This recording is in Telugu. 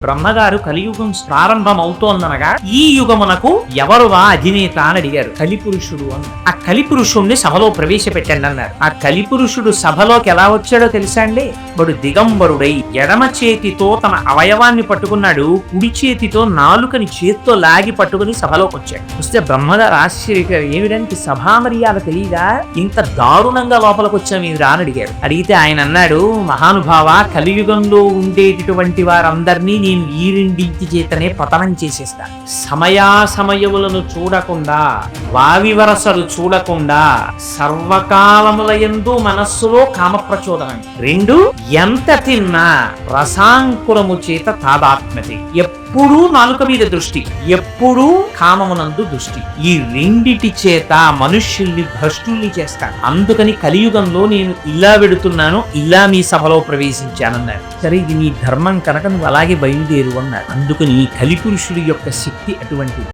బ్రహ్మగారు కలియుగం ప్రారంభం అవుతోందనగా ఈ యుగమునకు ఎవరువా అధినేత అని అడిగారు. కలిపురుషుడు అని. ఆ కలిపురుషుణ్ణి సభలో ప్రవేశపెట్టండి అన్నారు. ఆ కలిపురుషుడు సభలోకి ఎలా వచ్చాడో తెలుసా అండి? వాడు దిగంబరుడై ఎడమ చేతితో తన అవయవాన్ని పట్టుకున్నాడు, కుడి చేతితో నాలుకని చేత్తో లాగి పట్టుకుని సభలోకి వచ్చాడు. వస్తే బ్రహ్మగారు ఆశ్చర్యపోయారు. ఏమిటంటే సభా మర్యాద తెలియదా? ఇంత దారుణంగా లోపలికి వచ్చాం ఏమిరా అని అడిగారు. అడిగితే ఆయన అన్నాడు, మహానుభావ, కలియుగంలో ఉండేటటువంటి వారందరినీ నేను ఈ రెండింటి చేతనే పతనం చేసేస్తాను. సమయాసమయములను చూడకుండా, వావివరసలు చూడకుండా, సర్వకాలములయందు మనస్సులో కామ ప్రచోదనం. రెండు, ఎంత తిన్నా రసాంకురము చేత తాదాత్మ్యత. ఎప్పుడూ నాలుక మీద దృష్టి, ఎప్పుడూ కామమునందు దృష్టి. ఈ రెండిటి చేత మనుష్యుల్ని భ్రష్టుల్ని చేస్తాను. అందుకని కలియుగంలో నేను ఇలా వెడుతున్నాను, ఇలా మీ సభలో ప్రవేశించానన్నారు. సరే, ఇది నీ ధర్మం కనుక నువ్వు అలాగే బయలుదేరు అన్నారు. అందుకని ఈ కలిపురుషుడి యొక్క శక్తి అటువంటిది.